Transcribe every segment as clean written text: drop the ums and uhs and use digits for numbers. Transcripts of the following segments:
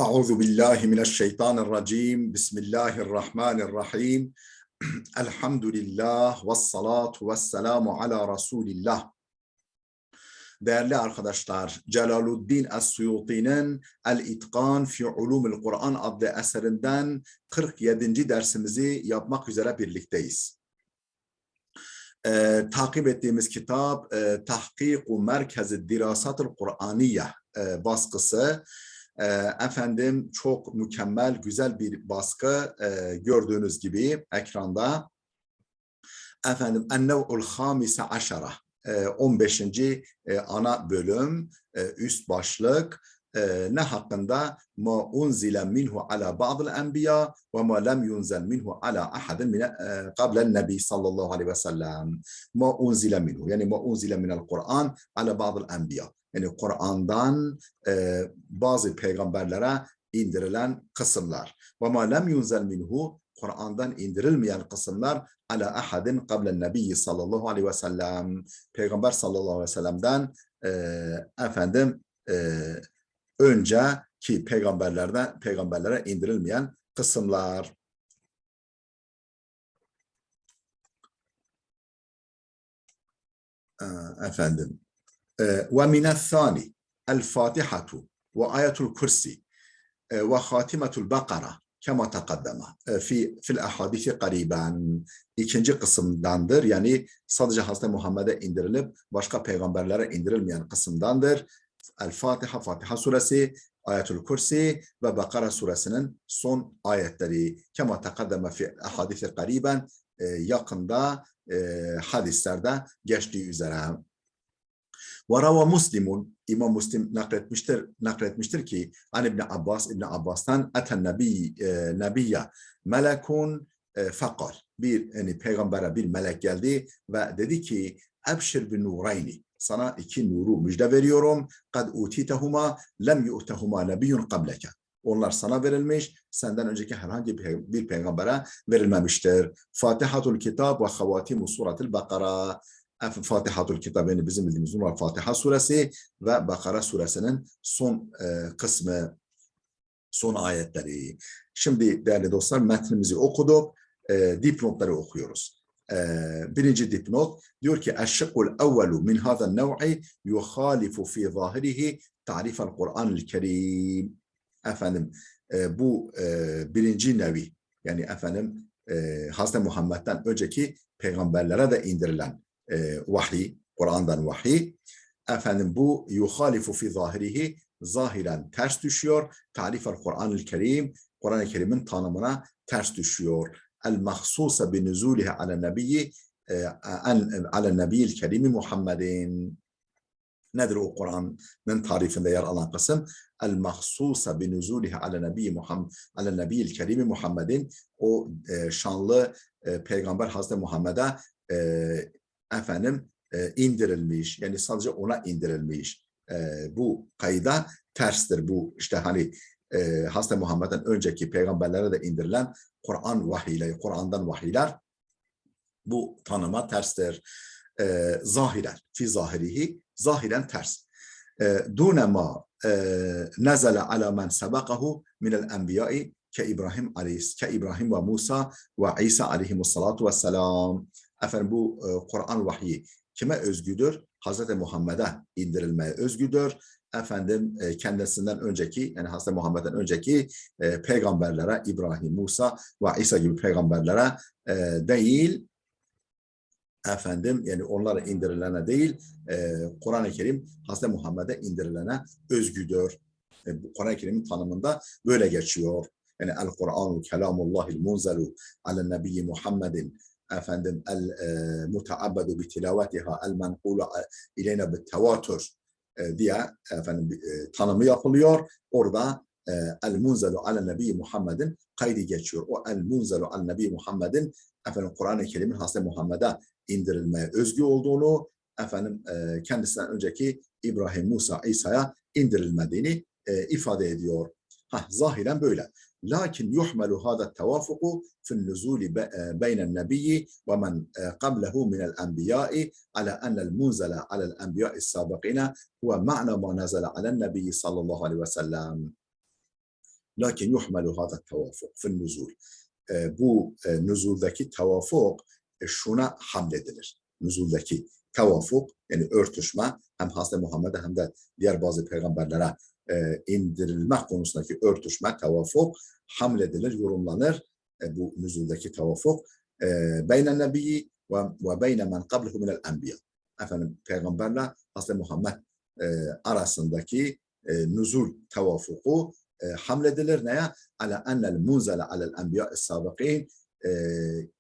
Euzu billahi mineşşeytanirracim. Bismillahirrahmanirrahim. Elhamdülillah ve salatu ve selamu ala Resulillah. Değerli arkadaşlar, Celaluddin Es-Suyuti'nin El-İtkan fi Ulumul Kur'an adlı eserinden 47. dersimizi yapmak üzere birlikteyiz. Takip ettiğimiz kitap Tahkik-u Merkez-i Dirasatul Kur'aniye baskısı. Efendim çok mükemmel, güzel bir baskı gördüğünüz gibi ekranda. Efendim En-Nev'ul Hamise Aşara 15. ana bölüm, üst başlık. Ne hakkında? Ma unzile minhu ala ba'dil enbiya ve ma lem yunzel minhu ala ahadin min qablen nebi sallallahu aleyhi ve sellem. Ma unzile minhu, yani ma unzile minel Kur'an ala ba'dil enbiya. Yani Kur'an'dan bazı peygamberlere indirilen kısımlar. Ve ma lem yunzel minhu, Kur'an'dan indirilmeyen kısımlar ala ahadin qablen nebi sallallahu aleyhi ve sellem. Peygamber sallallahu aleyhi ve sellem'den önceki peygamberlere indirilmeyen kısımlar. Efendim. Ve minethani el-Fatihatu ve ayetul kursi ve hatimetul bakara kema takaddama fil ahadisi qariban. İkinci kısımdandır. Yani sadece Hazreti Muhammed'e indirilip başka peygamberlere indirilmeyen kısımdandır. El-Fatiha, Fatiha suresi, Ayetul Kursi ve Bakara suresinin son ayetleri. Kema takaddama fi ahadisi qariban, yakında hadislerde geçtiği üzere. Ve rava Muslimun, İmam Müslim nakletmiştir ki an İbn Abbas'tan eten nebiyye melekun fakal, bir peygambere bir melek geldi ve dedi ki ebşir bin nurayni, sana iki nuru müjde veriyorum. Kad utitehuma lem yu'tehuma nebiyyun qableke. Onlar sana verilmiş, senden önceki herhangi bir peygambere verilmemiştir. Fatihatul Kitab ve Havatimu Suratul Bakara. Fatihatul Kitab, yani bizim bildiğimiz Fatiha suresi ve Bakara suresinin son kısmı, son ayetleri. Şimdi değerli dostlar, metnimizi okuduk, dipnotları okuyoruz. Birinci dipnot diyor ki eşşıkkul evvelu min hâzen nev'i yuhalifu fi zahirihi ta'rifel Kur'an-ı Kerim. Efendim bu birinci nevi, yani efendim Hazreti Muhammed'den önceki peygamberlere de indirilen vahiy, Kur'an'dan vahiy. Efendim bu yuhalifu fi zahirihi, zahiren ters düşüyor. Ta'rifel Kur'an-ı Kerim, Kur'an-ı Kerim'in tanımına ters düşüyor. El-mahsusa bi nuzulihi ala nebiyyi ala nebiyyil kerimi Muhammedin. Nedir o Kur'an'ın tarifinde yer alan kısım? El-mahsusa bi nuzulihi ala nebiyyil kerimi Muhammedin. O şanlı peygamber Hazreti Muhammed'e indirilmiş, yani sadece ona indirilmiş. Bu kayda terstir. Bu işte hani Hazreti Muhammed'den önceki peygamberlere de indirilen Kur'an vahiyleri, Kur'an'dan vahiyler bu tanıma terstir. Zahiren, fi zahirihi, zahiren ters. Dune ma nezele ala men sebekahu minel enbiyai ke İbrahim ve Musa ve İsa aleyhimussalatu vesselam. Efendim bu Kur'an vahyi kime özgüdür? Hazreti Muhammed'e indirilmeye özgüdür. Efendim kendisinden önceki, yani Hazreti Muhammed'den önceki peygamberlere, İbrahim, Musa ve İsa gibi peygamberlere değil, efendim yani onlara indirilene değil, Kur'an-ı Kerim Hazreti Muhammed'e indirilene özgüdür. Kur'an-ı Kerim'in tanımında böyle geçiyor. Yani el-Kur'anu kelamullahil munzelu ala nebiyyi Muhammedin, efendim el-mutaabbadu bi tilavatiha el-menqulu ileyna bit tevatür diye efendim tanımı yapılıyor. Orada el-munzelu ala nebiyyi Muhammedin kaydı geçiyor. O el-munzelu ala nebiyyi Muhammedin efendim Kur'an-ı Kerim'in Hazreti Muhammed'e indirilmeye özgü olduğunu, efendim kendisinden önceki İbrahim, Musa, İsa'ya indirilmediğini ifade ediyor. Zahiren böyle. Lakin yuhmelu hâda tevafuku fin nuzuli beynen nebiyyi ve men qablehu minel enbiyai ala ennel munzele alel enbiyai sabıkine ve ma'na ma nazele alen nebiyyi sallallahu aleyhi ve sellem. Lakin yuhmelu hada tevafuk fil nuzul. Bu nuzuldaki tevafuk şuna hamledilir. Nuzuldaki tevafuk yani örtüşme hem Hazreti Muhammed'e hem de diğer bazı peygamberlere indirilme konusundaki örtüşme, tevafuk hamledilir, yorumlanır. Bu nuzuldaki tevafuk beyne nebiyyi ve beyne men qablehu minel enbiya. Efendim peygamberle Hazreti Muhammed arasındaki nuzul tevafuku hamledilir neye? Ala ennel munzele alel enbiya'is sabiqin,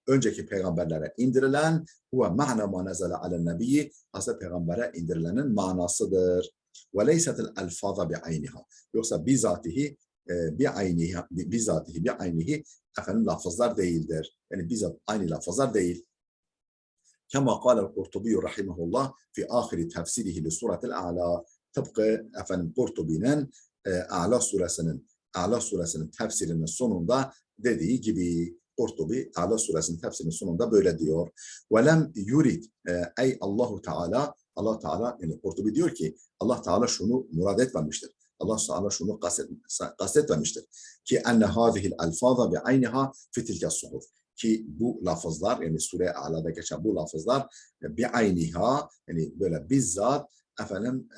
önceki peygamberlere indirilen huve ma'na ma nezele alel nebiyyi, Hazreti Peygamber'e indirilenin manasıdır. Ve leysetil elfaza bi'ayniha, yoksa bizatihi bi'aynihi efendim lafızlar değildir. Yani bizzat aynı lafızlar değil. Kema kâle'l Kurtubi rahimehullah fi ahiri tefsirihi li suretil a'la, tıpkı efendim Kurtubi'nin A'la suresinin tefsirinin sonunda dediği gibi. Kurtubi A'la suresinin tefsirinin sonunda böyle diyor. Velem yurid ey Allahu Teala, Allah Teala yani Kurtubi diyor ki Allah Teala şunu murad etmemiştir. Allah Teala şunu kastetmemiştir. Ki enne hâzihil elfâza bi'ayniha fi tilke suhuf. Ki bu lafızlar yani Sure-i A'la'da geçen bu lafızlar bi'ayniha yani böyle bizzat efendim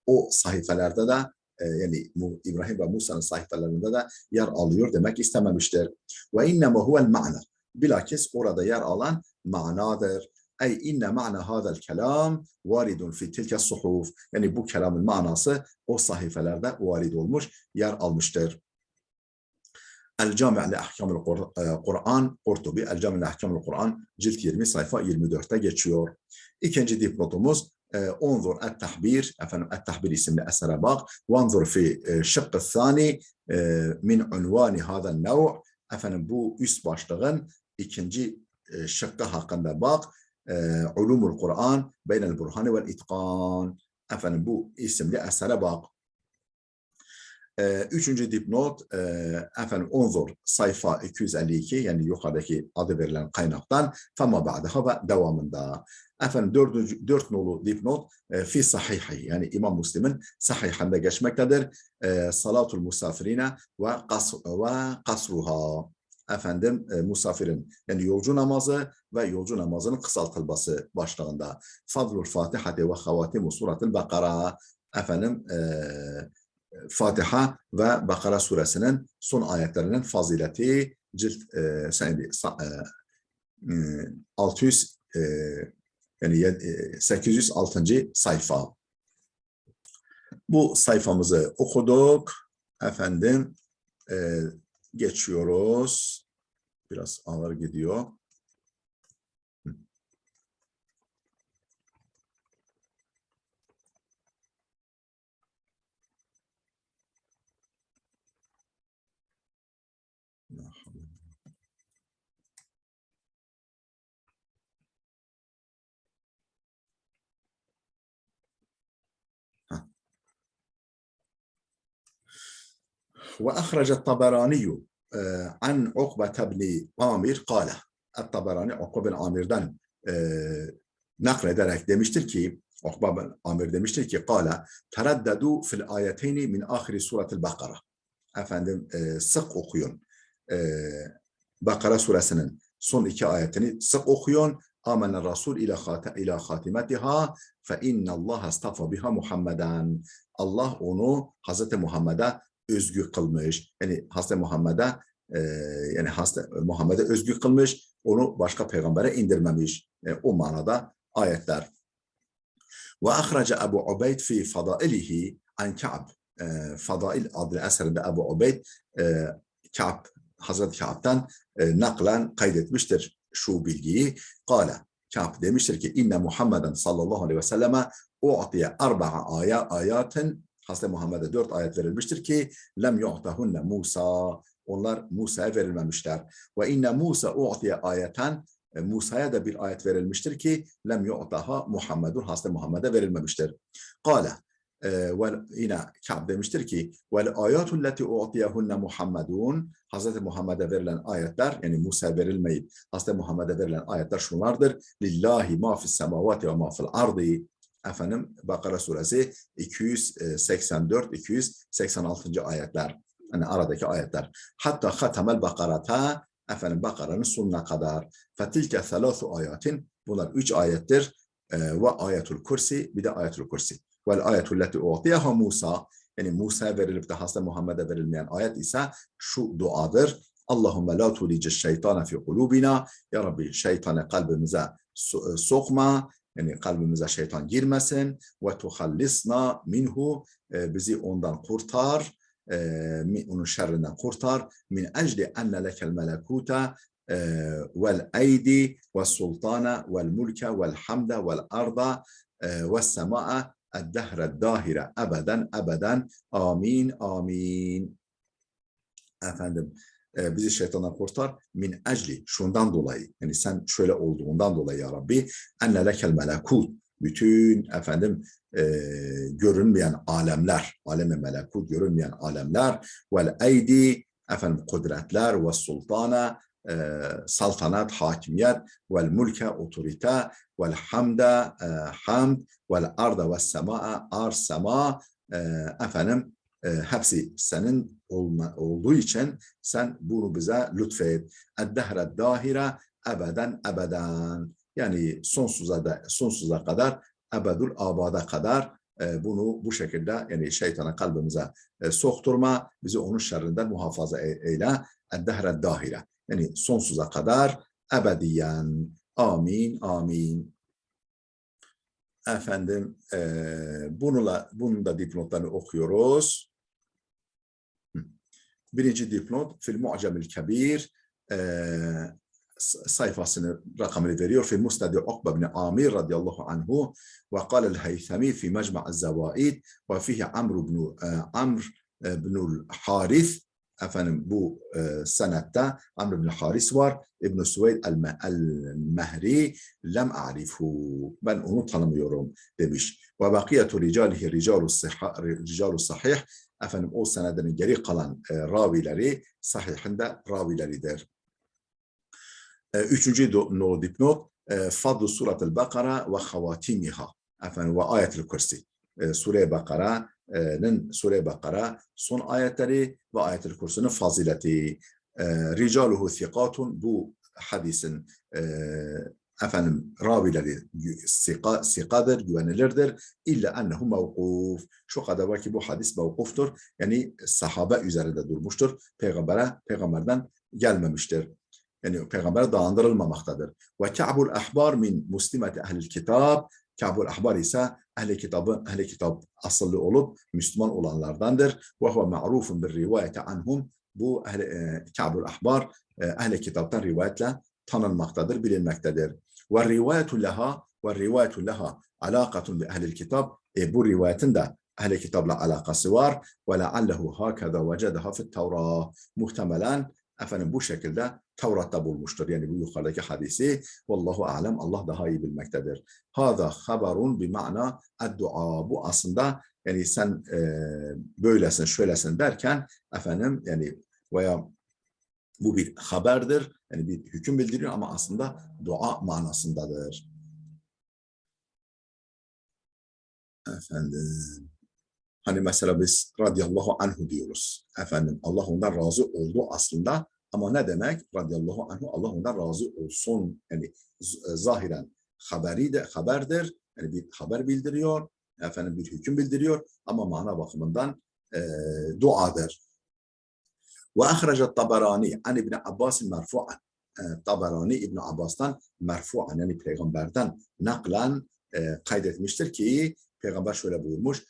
o sayfelerde de yani İbrahim ve Musa'nın sayfelerinde de yer alıyor demek istememiştir. Ve innema huvel ma'na. Bilakis orada yer alan manadır. Ey inne ma'na hadal kelam varidun fi tilke suhuf. Yani bu kelamın manası o sayfelerde varid olmuş, yer almıştır. El-Cami' li Ahkamul Kur'an, Kurtubi El-Cami' li Ahkamul Kur'an cilt 20 sayfa 24'te geçiyor. İkinci dipnotumuz انظر التحبير efendim التحبير isimli esere bak. وانظر في الشق الثاني من عنوان هذا النوع. Efendim bu üst başlığın ikinci şıkkı hakkında bak. Ulumul Kur'an beynel burhani vel itqan. Efendim bu isimli esere bak. Üçüncü dipnot efendim onzur sayfa 252 yani yukarıdaki adı verilen kaynaktan fema ba'daha ve devamında. Efendim dört nolu dipnot fi sahihi yani İmam Müslim'in sahihinde geçmektedir. Salatul musafirine ve kasruha. Efendim musafirin yani yolcu namazı ve yolcu namazının kısaltılması başlığında. Fadlul Fatihati ve havatimu suratul Bakara. Efendim Fatiha ve Bakara suresinin son ayetlerinin fazileti cilt 600 yani 806. sayfa. Bu sayfamızı okuduk. Efendim geçiyoruz. Biraz ağır gidiyor. وأخرج الطبراني عن عقبة بن عامر قال الطبراني Ukbe bin Amir'den naklederek demiştir ki Ukbe bin Amir demiştir ki قال ترددوا في الآيتين من آخر سورة البقرة. Efendim sık okuyun. Bakara suresinin son iki ayetini sık okuyun. Âmene Rasul ila hatimetiha fe innallaha astafa biha Muhammeden. Allah onu Hazreti Muhammed'e özgü kılmış. Yani Hazreti Muhammed'e özgü kılmış. Onu başka peygambere indirmemiş. O manada ayetler. Ve ahrece Ebu Ubeyd fi fadailihi an Ka'b. Fadail adlı eserinde Ebu Ubeyd Ka'b, Hazreti Ka'b'dan naklen kaydetmiştir şu bilgiyi. Kale, Ka'b demiştir ki inne Muhammeden sallallahu aleyhi ve selleme u'tiye arba'a ayatin. Hazreti Muhammed'e 4 ayet verilmiştir ki lem yu'tahunne Musa. Onlar Musa'ya verilmemişler. Ve inne Musa u'tiye ayeten. Musa'ya da bir ayet verilmiştir ki lem yu'taha Muhammedun. Hazreti Muhammed'e verilmemiştir. Kale, yine Ka'b demiştir ki vel ayatul lati u'tiyahunne Muhammedun. Hazreti Muhammed'e verilen ayetler yani Musa'ya verilmeyip Hazreti Muhammed'e verilen ayetler şunlardır. Lillahi ma fis semavati ve ma fil ardı. Efendim Bakara suresi 284-286. ayetler. Yani aradaki ayetler. Hatta hatemel bakarata, efendim Bakara'nın sonuna kadar. Fetilke thelâthu ayatin, bunlar 3 ayettir. Ve ayetul kursi, bir de ayetul kursi. Vel ayetul leti u'tiyaha Musa, yani Musa'ya verilip de Hazreti Muhammed'e verilmeyen ayet ise şu duadır. Allahümme la tulice şeytana fi kulubina, ya Rabbi şeytanı kalbimize sokma, yani kalbimize şeytan girmesin. Ve tuhallisna minhu, bizi ondan kurtar, onun şerrinden kurtar. Min ecli enne lekel melekuta vel eydi ve sultana vel mulke vel hamde vel arda ve sema'a el-dehre dahire ebeden ebeden amin amin. Efendim bizi şeytandan kurtar. Min ecli, şundan dolayı, yani sen şöyle olduğundan dolayı ya Rabbi, enne lekel melekut, bütün efendim görünmeyen alemler, alem-i melekut, görünmeyen alemler, vel eydi, efendim kudretler, ve sultana, saltanat, hakimiyet, vel mulke, otorite, vel hamde, hamd, vel arda ve sema'a, arz, sema, efendim hepsi senin olduğu için sen bunu bize lütfet. Eddehre dahire ebeden ebeden. Yani sonsuza kadar, ebedül abada kadar bunu bu şekilde, yani şeytana kalbimize sokturma, bizi onun şerrinden muhafaza eyle. Eddehre dahire. Yani sonsuza kadar ebediyen. Amin, amin. Efendim bunun da dipnotlarını okuyoruz. Birinci dipnot fil mu'camil kebir, sayfasını rakamını veriyor. Fi musnad Ukbe bin Amir radıyallahu anhu ve قال الهيثمي في مجمع الزوائد وفيه Amr bin Harith, efendim bu senette Amr bin Haris var. İbn Süveyd el-Mehri lem a'rifu, ben onu tanımıyorum demiş. Ve bakiyetu ricalihi ricalu sahih, efendim o senedinin geri kalan ravileri sahihinde ravileridir. Üçüncü dipnot Fadlu Suratul Bakara ve Havatimiha, efendim ve Ayetul Kursi. Sure-i Bakara son ayetleri ve Ayetul Kursi'nin fazileti. Ricaluhu thikatun, bu hadisin efendim ravileri sikadır, güvenilirdir. İlla ennehu mevkuf. Şu kadar var ki bu hadis mevkuftur. Yani sahabe üzerinde durmuştur. Peygamberden gelmemiştir. Yani peygambere dayandırılmamaktadır. Ve Ka'bul Ahbar min muslimeti ehlil kitab. Ka'bul Ahbar ise ehli kitap asıllı olup Müslüman olanlardandır. Ve huve ma'rufun bir rivayete anhum. Bu Ka'bul Ahbar ehli kitaptan rivayetle tanınmaktadır, bilinmektedir. Ve rivayetu leha alakatun bi ehlil kitap. Bu rivayetin de ehli kitapla alakası var. Ve leallehu hakeza vecedeha fit Tevrah. Muhtemelen efendim bu şekilde Tevrat'ta bulmuştur. Yani bu yukarıdaki hadisi. Vallahu alem, Allah daha iyi bilmektedir. Hâzâ haberun bi ma'na ad-dua. Bu aslında yani sen böylesin, şöylesin derken efendim yani veya bu bir haberdir. Yani bir hüküm bildiriyor ama aslında dua manasındadır. Efendim hani mesela biz radıyallahu anhu diyoruz. Efendim Allah ondan razı oldu aslında, ama ne demek? Radıyallahu anhu, Allah ondan razı olsun. Yani zahiren haberdir. Yani bir haber bildiriyor. Efendim bir hüküm bildiriyor. Ama mana bakımından duadır. Ve ahrecet Taberani an İbn Abbas merfu'an. Taberani İbn Abbas'tan merfu'an, yani peygamberden naklen kaydetmiştir ki peygamber şöyle buyurmuş: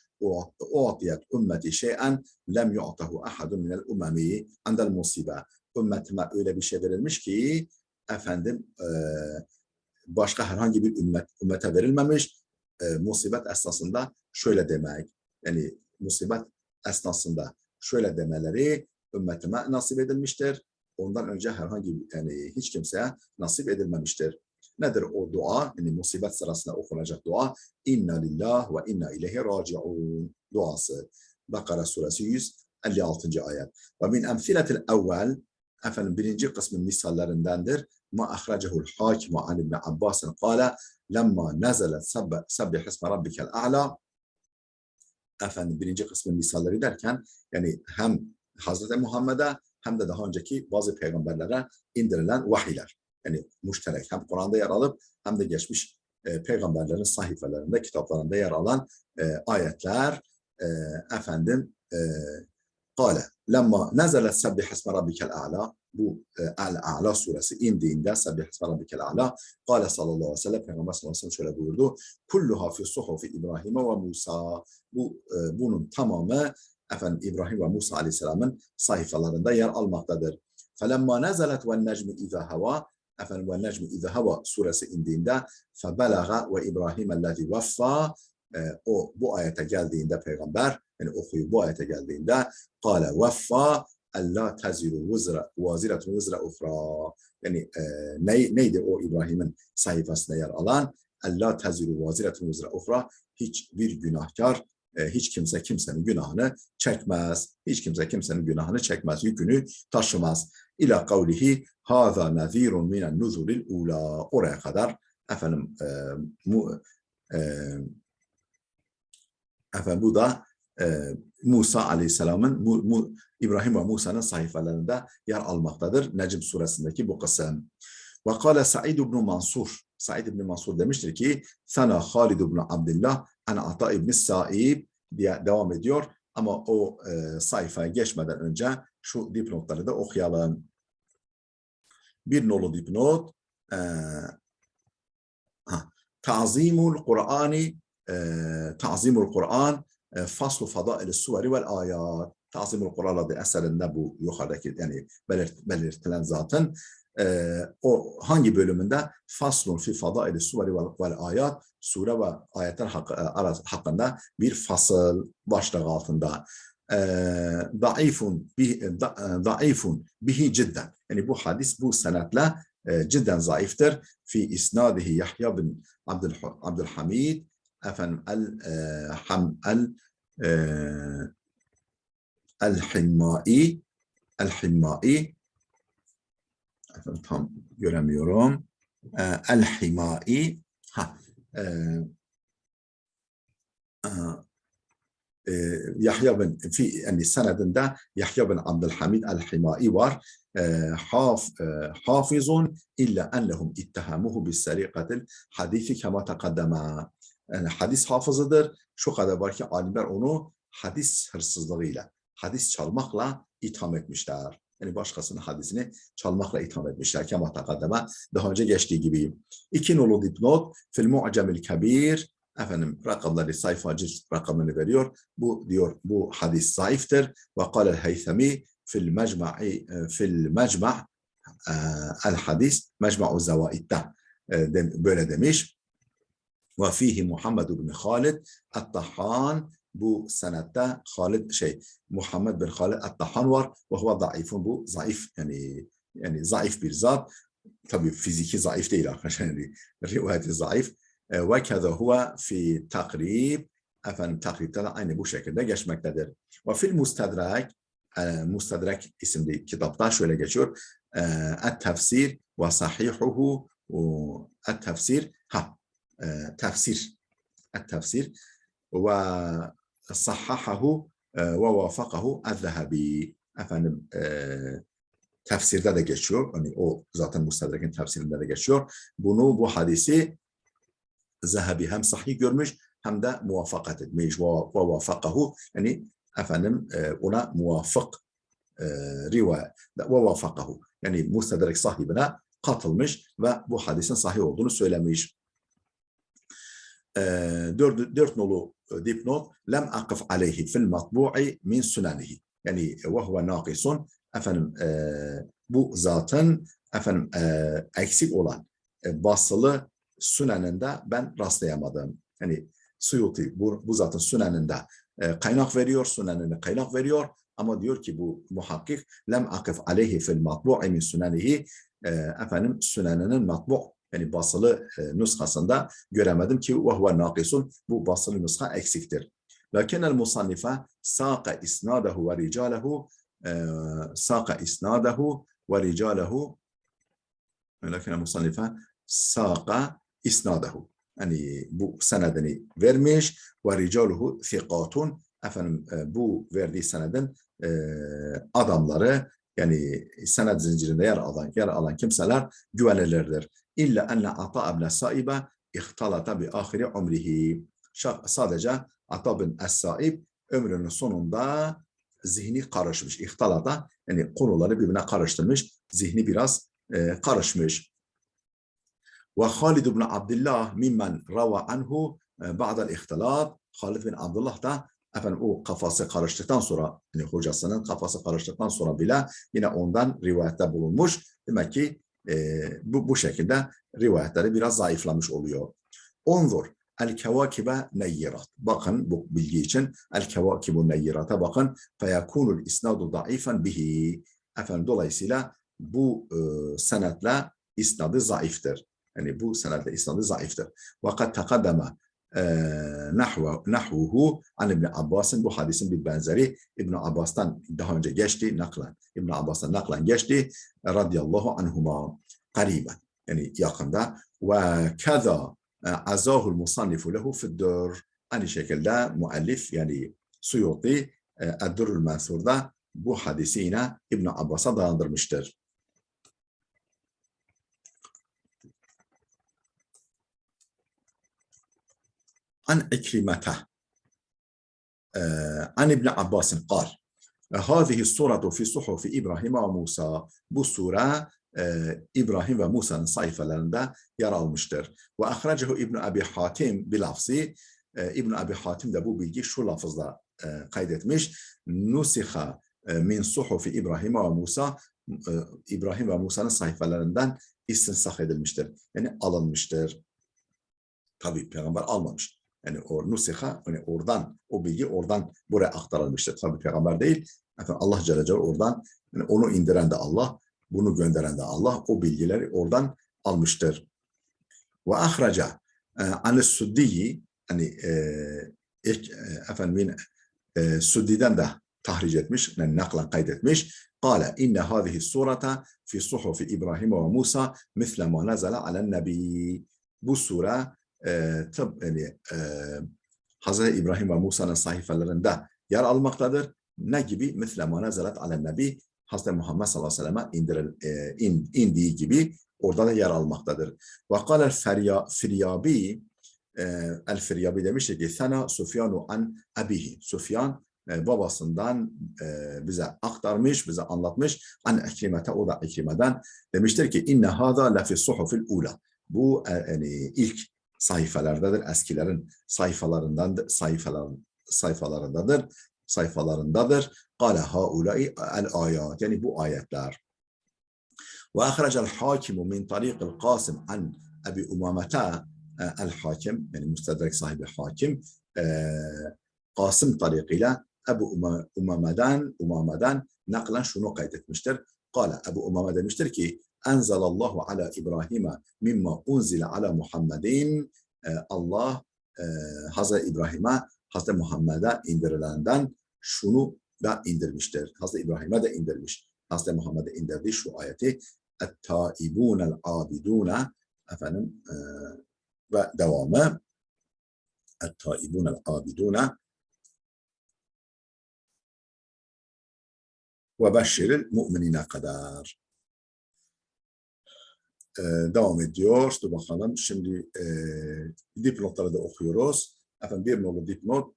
"U'tiyet ümmeti şey'en lem yu'tahu ahadun minel umami andel musibe." Ümmetime öyle bir şey verilmiş ki efendim başka herhangi bir ümmete verilmemiş. Musibet esnasında şöyle demek, yani musibet esnasında şöyle demeleri ümmetime nasip edilmiştir. Ondan önce herhangi yani hiç kimseye nasip edilmemiştir. Nedir o dua? Yani musibet sırasında okunacak dua. İnna lillah ve inna ileyhi raciun duası. Bakara suresi 156. ayet. Ve min emsiletil evvel, efendim birinci kısmın misallerindendir. Ma ahracehul hakim an İbn Abbas'ın kâle lemma nezelet sebbih isme rabbikel a'la. Efendim birinci kısmın misalleri derken yani hem Hazreti Muhammed'e hem de daha önceki bazı peygamberlere indirilen vahiyler. Yani müşterek hem Kur'an'da yer alıp hem de geçmiş peygamberlerin sayfalarında, kitaplarında yer alan ayetler efendim Kale lemma nezelet sebbih isme rabbikel a'la bu El-A'la suresi indiğinde sebbih isme rabbikel a'la Kale sallallahu aleyhi ve sellem Peygamber sallallahu aleyhi ve sellem şöyle buyurdu. Kulluha fi suhufi İbrahim ve Musa bunun tamamı efendim İbrahim ve Musa aleyhisselamın sayfalarında yer almaktadır. Felemma nezelet ve necmi izâ heva efendim ve necmi izâ heva suresi indiğinde febelaga ve İbrahim ellezî veffa o bu ayete geldiğinde peygamber yani okuyup bu ayete geldiğinde قال وفى ألا تزر وازرة وزر أخرى yani neydi o İbrahim'in sayfasında yer alan ألا تزر وازرة وزر أخرى hiçbir günahkar hiç kimse kimsenin günahını çekmez. Hiç kimse kimsenin günahını çekmez. Yükünü taşımaz. İlâ kavlihi hâzâ nezîrun minen nuzulil ula oraya kadar efendim bu da Musa Aleyhisselam'ın İbrahim ve Musa'nın sayfalarında yer almaktadır. Necm suresindeki bu kısım. Ve kâle Sa'id ibn Mansur. Sa'id ibn Mansur demiştir ki Sana Halid ibn Abdullah an Ata ibn Sa'ib diye devam ediyor. Ama o sayfaya geçmeden önce şu dipnotları da okuyalım. Bir nolu dipnot Ta'zimul Kur'an Faslu Fadail-i Suveri vel Ayat. Ta'zimul Kur'an adı eserinde bu yukarıdaki yani belirtilen zatın o hangi bölümünde Faslun fi Fadail-i Suveri vel Ayat sure ve ayetler hakkında bir fasıl başlığı altında daifun bihi cidden yani bu hadis bu senetle cidden zayıftır. Fi isnadihi Yahya bin Abdülhamid efendim el-Himmai efendim tam göremiyorum el-Himmai Yahya bin yani senedinde Yahya bin Abdülhamid el-Himmai var. Hafizun illa ennehum ittahamuhu bis-sariqatil hadisi kema taqaddama. Yani hadis hafızıdır. Şu kadar var ki alimler onu hadis hırsızlığıyla, hadis çalmakla itham etmişler. Yani başkasının hadisini çalmakla itham etmişler. Kema taqaddama daha önce geçtiği gibi. İki nolu dipnot fil mu'cemil kebir efendim rakamları sayfacı rakamını veriyor. Bu diyor bu hadis zayıftır. Ve kâlel Heythemi fil mecma' el hadis mecma'u zevaid'de böyle demiş. Ve fihi Muhammed bin Halid et-Tahhan bu senette Muhammed bin Halid et-Tahhan var ve huve zayıfun bu zayıf yani zayıf bir zat. Tabii fiziki zayıf değil arkadaşlar. Yani rivayeti zayıf. Ve kâzâ huve fi takrib efendim takribde de aynı bu şekilde geçmektedir. Ve fil Mustadrak isimli kitapta şöyle geçiyor. Et-tefsir ve sahihuhu et-tefsir tefsir ve sahhahahu ve vafakahu el-Zehebi efendim tefsirde de geçiyor. Hani o zaten Mustadrak'ın tefsirinde de geçiyor. Bu hadisi Zehebi hem sahih görmüş hem de muvaffakat etmiş. Ve vafakahu yani efendim ona muvafık rivayet ve vafakahu yani Mustadrak sahibine katılmış ve bu hadisin sahih olduğunu söylemiş. Dört nolu dipnot lem akif aleyhi fil matbu'i min sunanihi yani ve huve naqisun efendim bu zatın efendim eksik olan basılı süneninde ben rastlayamadım. Yani Suyuti bu zatın süneninde kaynak veriyor, sünenine kaynak veriyor ama diyor ki bu muhakkik lem akif aleyhi fil matbu'i min sunanihi efendim süneninin matbu' yani basılı nüshasında göremedim ki ve huve naqisun bu basılı nüsha eksiktir. Lakin el musannife saqa isnadahu ve ricalahu lakin el musannife saqa isnadahu yani bu senedini vermiş ve ricaluhu thiqatun bu verdiği senedin adamları, yani sened zincirinde yer alan kimseler güvenilirdir. İlla enne Ata ibn Saibe ihtalata bi ahiri umrihi. Sadece Ata bin Es-Saib ömrünün sonunda zihni karışmış. İhtalata, yani konuları birbirine karıştırmış. Zihni biraz karışmış. Ve Halid ibn Abdullah mimmen rava anhu ba'dal ihtilat. Halid bin Abdullah da o kafası karıştıktan sonra, yani hocasının kafası karıştıktan sonra bile yine ondan rivayette bulunmuş. Demek ki bu şekilde rivayetleri biraz zayıflamış oluyor. Onzur el-kevakibe neyyirat. Bakın bu bilgi için el-kevakibu neyyirata bakın. Feyakunul isnadu daifen bihi. Dolayısıyla bu senetle isnadı zayıftır. Yani bu senetle isnadı zayıftır. Vakat tekaddeme nahvuhu an İbn Abbas'ın, bu hadisin bir benzeri İbn Abbas'tan daha önce geçti, naklen. İbn Abbas'tan naklen geçti radıyallahu anhuma kariben, yani yakında. Ve kaza azahul musannifu lehu fi'd-dur. Aynı şekilde muallif, yani Suyuti Ed-Durrul Mansur'da bu hadisi yine İbn Abbas'a dayandırmıştır. An İkrimete an İbn Abbas'ın قال هذه السورة في صحف İbrahim ve Musa. Bu sure İbrahim ve Musa'nın sayfalarında yer almıştır. Ve ahracehu İbn Abi Hatim bilafzi. İbn Abi Hatim de bu bilgi şu lafızla kaydetmiş. Nusiha min suhufi İbrahim ve Musa. İbrahim ve Musa'nın sayfalarından istinsah edilmiştir. Yani alınmıştır. Tabii peygamber almamış. Yani o nusiha, yani oradan, o bilgi oradan buraya aktarılmıştır. Tabii peygamber değil. Allah Celle Celaluhu oradan, yani onu indiren de Allah, bunu gönderen de Allah, o bilgileri oradan almıştır. Ve ahraca anis-Suddiyi, hani Suddi'den de tahric etmiş, yani naklen kaydetmiş. Kale inne hâzihi surata fi suhufi İbrahim ve Musa misle ma nazala alen nebi. Bu sure yani Hazreti İbrahim ve Musa'nın sayfalarında yer almaktadır. Ne gibi? Misle ma nazalat alen nebi. Hazreti Muhammed sallallahu aleyhi ve sellem'e indiği gibi orada da yer almaktadır. Ve kâle el-Firyabi, el-Firyabi demiştir ki Sena Sufyanu an abihi. Sufyan babasından bize aktarmış, bize anlatmış. An İkrimete, o da İkrime'den demiştir ki inne hâzâ lefi suhufil ula. Bu yani ilk sayfalardadır, eskilerin sayfalarındadır. Kâle haulâi el-âyât, yani bu ayetler. Ve ahracel hakimu min tariqil Qasim an Ebi Umamete el-Hakim, yani müstedrek sahibi Hakim, Kasım tariqıyla Ebu Umame'den naklen şunu kaydetmiştir. Kâle Ebu Umame demiştir ki enzelallahu ala İbrahim'e mimma unzile ala Muhammedin. Allah Hazreti İbrahim'e, Hazreti Muhammed'e indirilenden şunu da indirmiştir. Hazreti İbrahim'e de indirmiş. Hazreti Muhammed'e indirdiği şu ayeti et-taibûnel âbidûne, ve devamı et-taibûnel âbidûne ve beşşiril mu'minine kadar. Devam ediyor. Dur bakalım. Şimdi dipnotları da okuyoruz. Bir nolu dipnot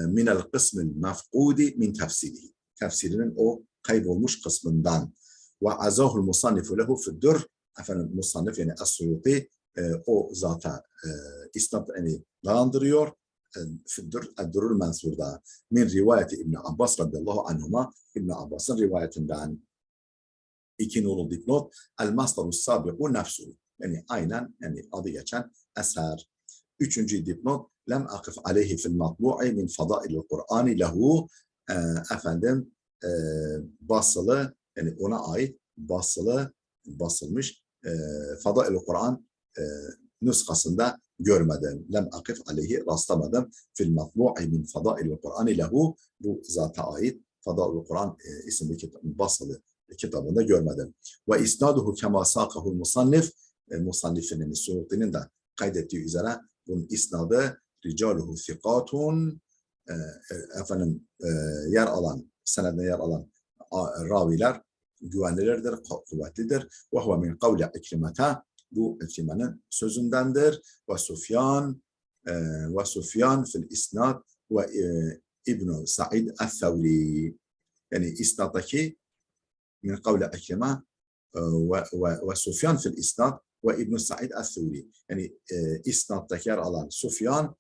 minel kısmil mefkudi min tefsirihi. Tefsirinin o kaybolmuş kısmından. Ve azahul musannifu lehu fi'd-Durr. Musannif, yani Es-Suyuti o zata isnad, yani dayandırıyor. Fi'd-Durr, Ed-Durrul Mansur'da min rivayeti İbn Abbas radıyallahu anhuma, İbn Abbas'ın rivayetinden. İki nolu dipnot el-masdarus sabiqu nefsuhu, yani aynen, yani adı geçen eser. Üçüncü dipnot lem akif aleyhi fil matbu'i min fadailil Kur'ani lehu, basılı, yani ona ait basılmış Fadailul Kur'an nüskasında görmedim. Lem akif aleyhi, rastlamadım. Fil matbu'i min fadailil Kur'ani lehu, bu zata ait Fadailul Kur'an isimli basılı kitabında görmedim. Ve isnaduhu kema saqahul musannif, musannifinin, Suyuti'nin de kaydettiği üzere bunun isnadı ricaluhu thikatun yer alan, senedine yer alan raviler güvenilirdir, kuvvetlidir. Ve huve min kavli İkrimete, bu İkrime'nin sözündendir. Ve Sufyan fil isnad ve İbn Sa'id el-Thawri. Yani isnaddaki min kavli İkrime ve Sufyan fil isnad ve İbn Sa'id el-Thawri. Yani isnaddaki yer alan Sufyan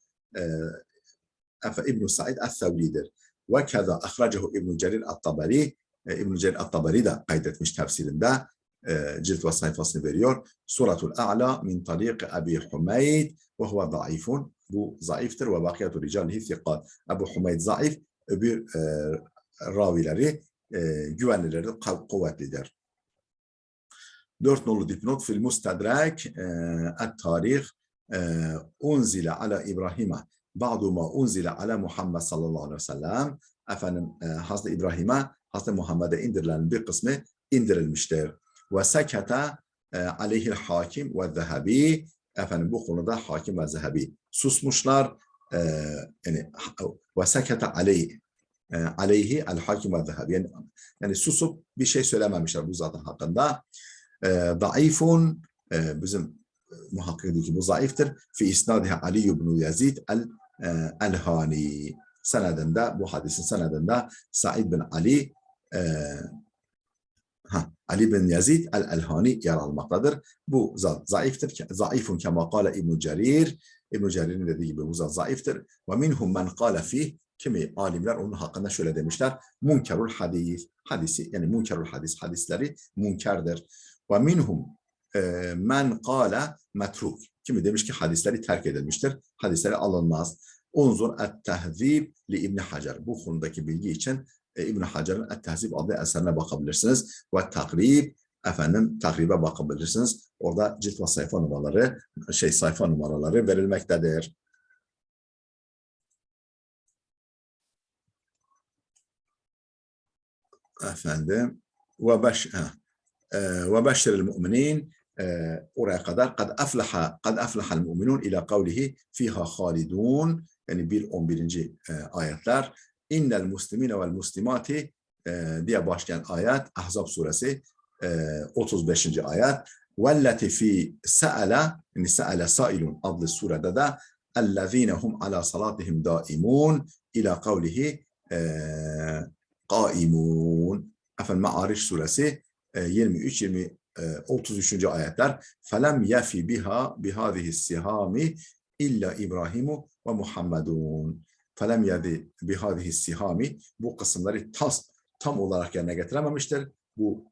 İbn Sa'id el-Thawri'dir. Ve keza ahracehu İbn Cerir el-Tabari. İbn Cerir el-Tabari de kaydetmiş tefsirinde. Cilt ve sayfasını veriyor. Suratul A'la min tariq Ebi Humeyd ve huve zayıfun. Bu zayıftır ve bakiyatu ricalihi thiqat. Ebu Humeyd zayıf, öbür ravileri güvenlilerdir, kuvvetlidir. 4 nolu dipnot fil mustadrak et-tarih unzile ala İbrahim'e ba'du ma unzile ala Muhammed sallallahu aleyhi ve sellem. Hazreti İbrahim'e, Hazreti Muhammed'e indirilen bir kısmı indirilmiştir. Ve sekete aleyhil hakim ve zehebi. Bu konuda hakim ve zehebi susmuşlar. Yani ve sekete aleyhi el hakim ve zehebi. Yani susup bir şey söylememişler bu zatın hakkında. Zayıfun, bizim muhakkik diyor ki bu zayıftır. Fi isnadihi Ali ibn Yazid el-Hani. Senedinde, bu hadisin senedinde Said bin Ali Ali bin Yazid el-Hani yer almaktadır. Bu zat zayıftır. Zayıfun kema kâle İbn-i Cerir. İbn-i Cerir'in dediği gibi bu zat zayıftır. Ve minhum men kâle fih. Kimi alimler onun hakkında şöyle demişler. Munkerul hadis. Hadisi, yani munkerul hadisleri munkerdir. Ve minhum men kâle metruk. Kimi demiş ki hadisleri terk edilmiştir. Hadisleri alınmaz. Unzur et-tehzib li İbn Hacer. Bu konudaki bilgi için İbn Hacer'in et-tehzib adlı eserine bakabilirsiniz. Ve takrib, takribe bakabilirsiniz. Orada cilt ve sayfa numaraları verilmektedir. Ve beşşiril müminin, oraya kadar kad aflahal mu'minun ila kavlihi fiha halidun, yani 1-11. Ayetler. İnnel muslimine vel muslimati diye başlayan ayet Ahzab suresi 35. ayet. Velleti fi sa'ala, yani sa'ala sailun adlı surede de ellezine hum ala salatihim daimun ila kavlihi qaimun. Ma'ariş suresi 33 ayetler. Felem yefi bihâzihi sihami illa İbrahimu ve Muhammedun. Felem yefi bihâzihi sihami, bu kısımları tam olarak yerine getirememiştir. Bu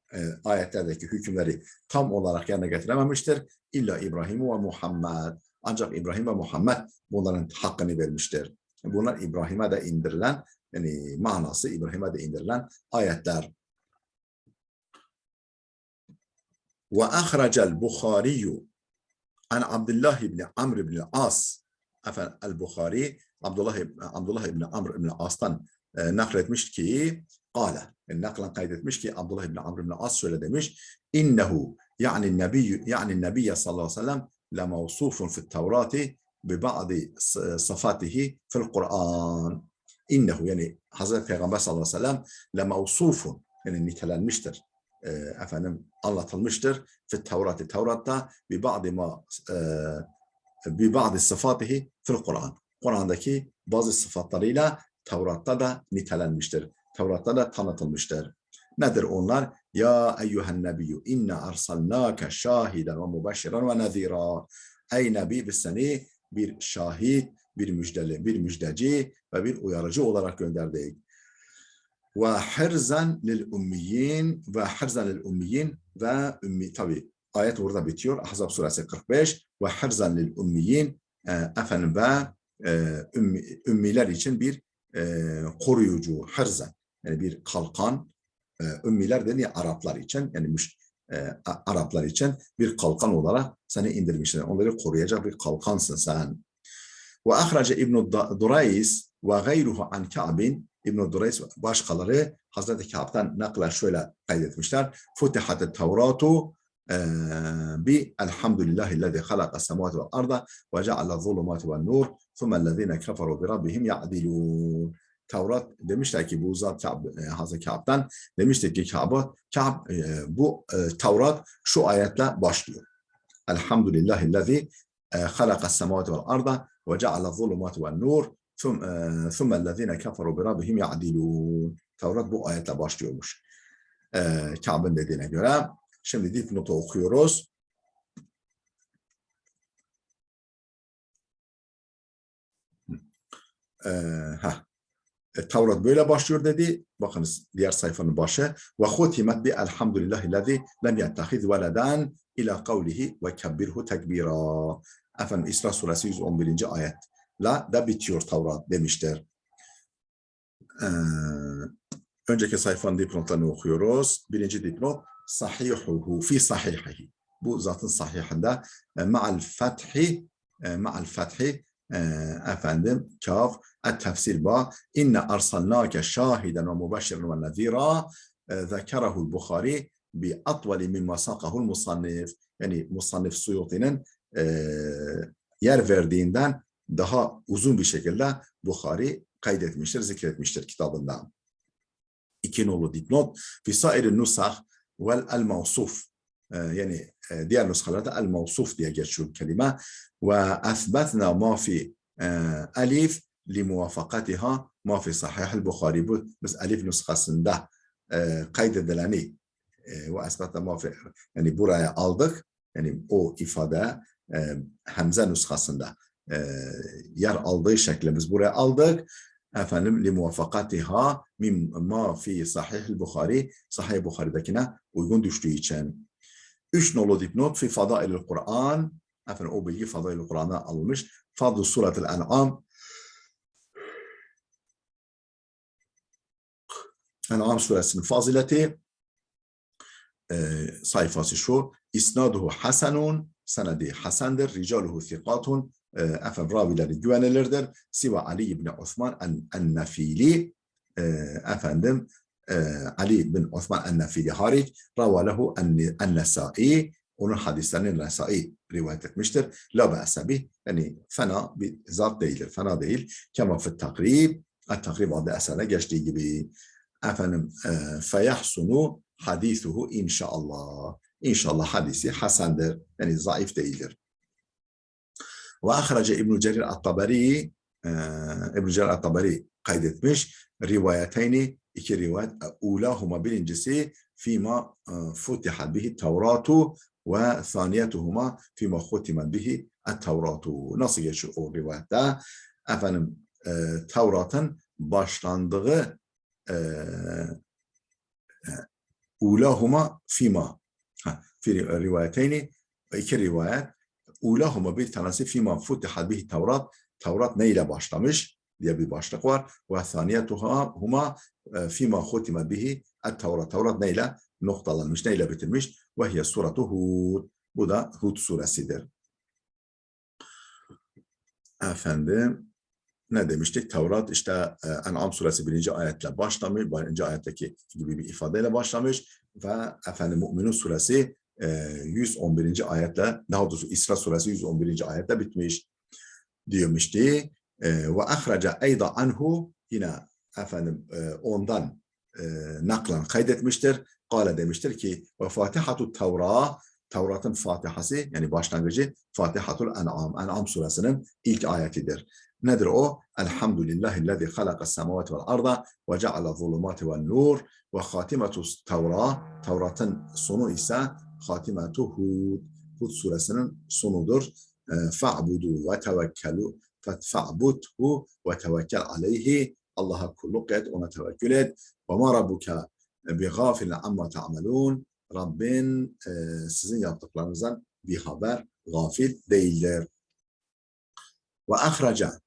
ayetlerdeki hükümleri tam olarak yerine getirememiştir. İlla İbrahimu ve Muhammed. Ancak İbrahim ve Muhammed bunların hakkını vermiştir. Bunlar İbrahim'e de indirilen, yani manası İbrahim'e de indirilen ayetler. Ve ahracel Bukhariyu an Abdullah ibn Amr ibn As. El-Bukhari Abdullah ibn Amr ibn As'tan nakletmiş ki naklen kaydetmiş ki Abdullah ibn Amr ibn As şöyle demiş: İnnehu yani Nebiyye sallallahu aleyhi ve sellem le mevsufun fi't Tevrati bi ba'di sıfatihi fil Kur'an. İnnehu, yani Hazreti Peygamber sallallahu aleyhi ve sellem le mevsufun, yani nitelenmiştir. Anlatılmıştır. Fi't Tevrati, Tevrat'ta bi ba'di sıfatihi fil Kur'an. Kur'an'daki bazı sıfatlarıyla Tevrat'ta da nitelenmiştir. Tevrat'ta da tanıtılmıştır. Nedir onlar? Ya eyyühen nebiyyü inna arsalnâke şahiden ve mübeşşiren ve nezîrâ. Ey Nebi, biz seni bir şahit, bir müjdeci ve bir uyarıcı olarak gönderdik. Ve hirzan lil ummiyin ve ümmi, tabi ayet burada bitiyor. Ahzab suresi 45. Ve hirzan lil ummiyin, ve ümmiler için bir koruyucu, hirzan, yani bir kalkan. Ümmiler dediği Araplar için, yani Araplar için bir kalkan olarak seni indirmişler. Onları koruyacak bir kalkansın sen. Ve ahrace İbn Durays ve gayruhu an Ka'bin. İbn Durays başkaları Hazreti Ka'b'tan naklen şöyle kaydetmişler: Futihat Tevratu bi elhamdülillahillezî halaka semâvâti vel arda ve ceale zulumâti ven nur ثُمَّ الَّذ۪ينَ كَفَرُوا بِرَبِّهِمْ يَعْدِلُونَ. Tevrat demişler ki bu zat Hazreti Kâb'dan demiştir ki Kâb bu Tevrat şu ayetle başlıyor. Elhamdülillahillezî halakas semâvâti vel arda ve ceale zulumâti ven nur thummellezîne keferû birabbihim ya'dilûn. Tevrat bu ayetle başlıyormuş. Kâb'ın dediğine göre. Şimdi dipnotu okuyoruz. Tevrat böyle başlıyor dedi. Bakınız diğer sayfanın başı. Ve hutimet bi elhamdülillahillezî lem yettehiz veleden ila kavlihi ve kebbirhu tekbira. Efendim İsra suresi 111. ayetle de bitiyor Tevrat demiştir. Önceki sayfanın dipnotlarını okuyoruz. Birinci dipnot sahihuhu fi sahihihi. Bu zatın sahihinde ma'al fethi efendim kaf et-tefsir ba inne arsalnake şahiden ve mubeşşiren ve nezira zekerehu'l Buhari bi atvali mimma sakahu'l musannif. Yani musannif Suyuti'nin yer verdiğinden daha uzun bir şekilde Buhari kaydetmiştir, zikretmiştir kitabında. 2 nolu dipnot fi sair nusah vel el mevsuf. Yani diğer nüshalarda el mevsuf diye geçiyor kelime. Ve esbetna ma fi elif li muvafakatiha ma fi sahih Buhari. Bu biz elif nüshasında kaydedileni ve esbetna ma fi yani buraya aldık. Yani o ifade hemze nüshasında yer aldığı şekilde biz buraya aldık. Efendim li muvafakatiha mimma fi sahih Buhari, sahih Buhari'dekine uygun düştüğü için. 3 nolu dipnot fi fadailul Kur'an. Efendim o bilgi fadailul Kur'an'a alınmış. Fadlu suratul En'am. En'am suresinin fazileti sayfası şu. İsnaduhu hasenun, senedi hasendir, ricaluhu thikatun. Efendim ravileri güvenilirdir. Siva Ali ibn Osman en-Nefili efendim Ali bin Osman en-Nefili hariç ravalehu en-Nesai, onun hadislerini Nesai rivayet etmiştir. La ba'se yani fena bir zat değildir. Fena değil. Kema fit takrib. Takrib adlı eserde geçtiği gibi. Efendim feyahsunu hadisuhu inşallah. İnşallah hadisi hasendir. Yani zayıf değildir. Ve ahrece İbn-i Cerir at-Tabari İbn-i Cerir at-Tabari kaydetmiş. Rivayeteyni 2 rivayet. Ulahuma birincisi fîmâ futiha bihi Tevratu ve thaniyetuhuma fîmâ hutimen bihi et-Tevratu. Nasıl geçiyor o rivayette? Efendim Tevrat'ın başlandığı ulahuma fîmâ rivayeteyni 2 rivayet. Ulahuma bir tanesi fîmâ futiha bihi Tevrat. Tevrat neyle başlamış diye bir başlık var. Ve thaniyetuhuma fîmâ hutime bihi et-Tevrat. Tevrat neyle noktalanmış, neyle bitirmiş? Ve hiye suratu Hud. Bu da Hud suresidir. Efendim ne demiştik? Tevrat işte En'am suresi 1. ayetle başlamış. 1. ayetteki gibi bir ifadeyle başlamış. Ve efendim Mü'minun suresi 111. ayetle, daha doğrusu İsra suresi 111. ayetle bitmiş diyormuştu. Ve ahraca eyda anhu, yine efendim ondan naklen kaydetmiştir. Kale demiştir ki ve Fatihatu Tevra, Tevrat'ın Fatihası yani başlangıcı Fatihatul En'am, En'am suresinin ilk ayetidir. Nedir o? Elhamdülillahillezî halakas semâvâti vel arda ve ceale zulumâti ven nur ve hâtimetu Tevra, Tevrat'ın sonu ise hâtimetu Hud, Hud suresinin sonudur. Fa'budu ve tevekkelu fa'budhu ve tevekkel aleyhi, Allah'a kulluk et, ona tevekkül et. Ve ma rabbuke bi gafilin amma ta'melun, Rabbin sizin yaptıklarınızdan bir haber gafil değildir. Ve ahraca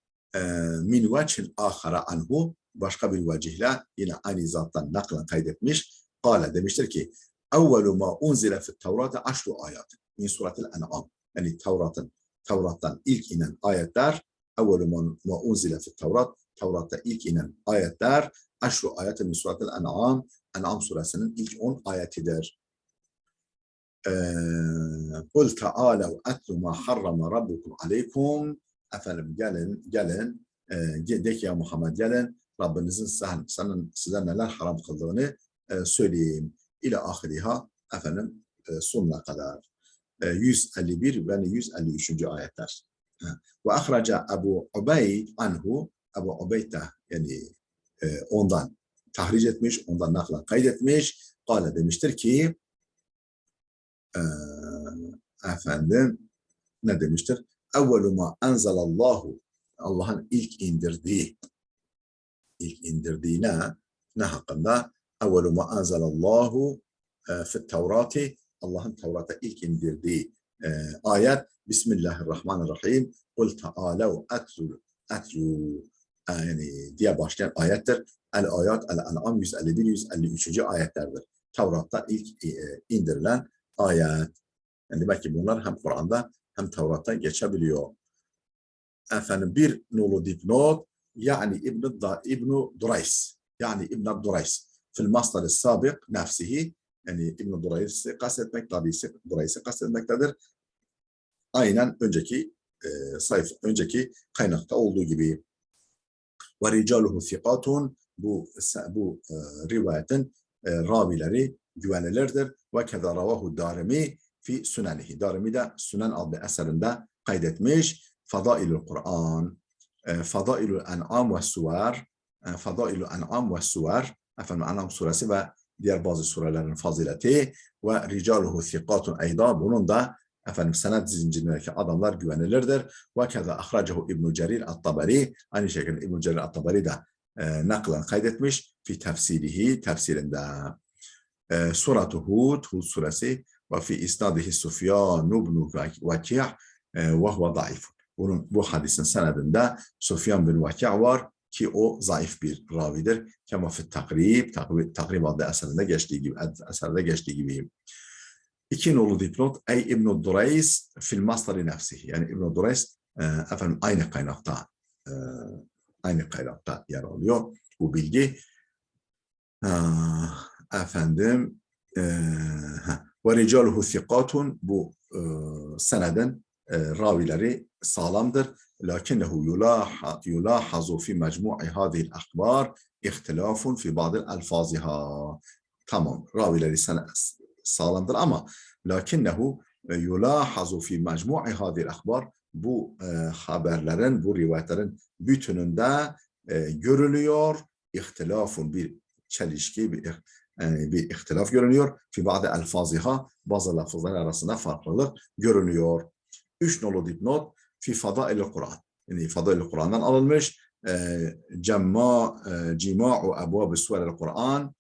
min vechin ahara anhu, başka bir vecihle yine aynı zattan naklen kaydetmiş. Kale demiştir ki evvelu ma unzile fit Tevrate 10 ayat min suratil En'am. Yani Tevrat'tan ilk inen ayetler, evvelu ma unzile fit Tevrat, Tevrat'ta ilk inen ayetler 10 ayet min suratil En'am, En'am suresinin ilk 10 ayetidir. Kul ta'alev etlu ma harrama rabbukum aleykum efendim gelin de ki ya Muhammed gelin Rabbinizin size neler haram kıldığını söyleyeyim. İle ahiriha efendim sonuna kadar. 151 ve 153. ayetler. Ve ahraca Ebu Ubeyd anhu, Ebu Ubeyd de yani ondan tahric etmiş, ondan naklen kaydetmiş. Kale demiştir ki efendim ne demiştir? Evvelu ma enzelallahu, Allah'ın ilk indirdiğine ne hakkında? Evvelu ma enzelallahu fi Tevrati, Allah'ın Tevrat'a ilk indirdiği ayet Bismillahirrahmanirrahim. Kul ta'alev etlu yani diye başlayan ayettir. El-Ayat, El-En'am 151-153. ayetlerdir. Tevrat'ta ilk indirilen ayet. Yani demek ki bunlar hem Kur'an'da hem Tevrat'ta geçebiliyor. Efendim bir nolu dipnot yani İbn Durays yani İbn Durays fil masdar sabık nefsihi yani İbn Durays'ı kastetmek tabi Durays'ı kastetmektedir. Aynen önceki önceki kaynakta olduğu gibi. Ve ricaluhu thiqatun bu rivayetin ravileri güvenilirdir. Ve keza ravahu Darimi fi Sünenihi. Darimi de Sünen adlı eserinde kaydetmiş. Fadailul Kur'an, Fadailul En'am ve Suvar, Fadailul En'am ve Suvar, efendim En'am suresi ve diğer bazı surelerin fazileti ve ricaluhu thiqatun eyda, bunun da efendim senet zincirindeki adamlar güvenilirdir. Ve keza ahracahu İbn Cerir at-Tabari, aynı şekilde İbn Cerir at-Tabari de naklen kaydetmiş fi tefsirihi, tefsirinde. Suratu Hud, Hud suresi ve fi isnadihi Sufyan ibn Vaki' ve huve zayıf. Bu hadisin senedinde Sufyan bin Vaki' var ki o zayıf bir ravidir. Kema fi takrib adlı eserde geçtiği gibi. İki nolu dipnot ey İbn Durays fil masdari nefsihi. Yani İbn Durays efendim aynı kaynakta yer alıyor bu bilgi. Efendim ve ricaluhu thiqatun, bu senedin ravileri sağlamdır. Lakinnehu yulahazu fi mecmu'i hadihil ahbar ihtilafun fi ba'dil alfaziha. Tamam, ravileri sağlamdır ama lakinnehu yulahazu fi mecmu'i hadihil ahbar, bu haberlerin, bu rivayetlerin bütününde görülüyor. İhtilafun, bir çelişki, bir ihtilaf görünüyor. Fi ba'de elfaziha, bazı lafızlar arasında farklılık görünüyor. 3 nolu dipnot fi fadail Kur'an. Yani fadail Kur'an'dan alınmış. Cima'u ebvab suvarel Kur'an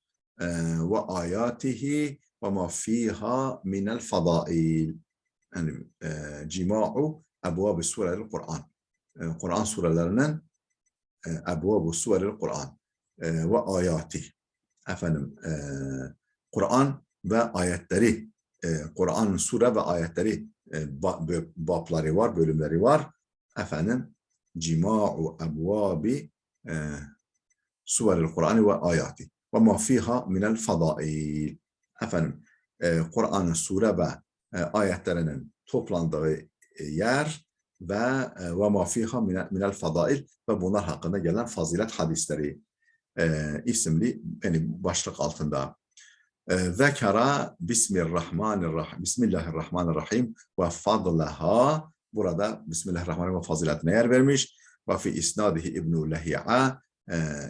ve ayatihi ve ma fiha minel fadail. Yani cima'u ebvab suvarel Kur'an. Kur'an surelerinin ebvab suvarel Kur'an ve ayatihi. Efendim Kur'an ve ayetleri, Kur'an sure ve ayetleri babları var, bölümleri var. Efendim cima'u ebvabi suveril Kur'an ve ayati ve ma fiha minel fadail. Efendim Kur'an'ın sure ve ayetlerinin toplandığı yer ve ma fiha minel fadail ve bunlar hakkında gelen fazilet hadisleri isimli yani başlık altında. Zekara Bismillahirrahmanirrahim ve fadlaha, burada Bismillahirrahmanirrahim ve faziletine yer vermiş. Ve fi isnadihi İbn Lehi'a,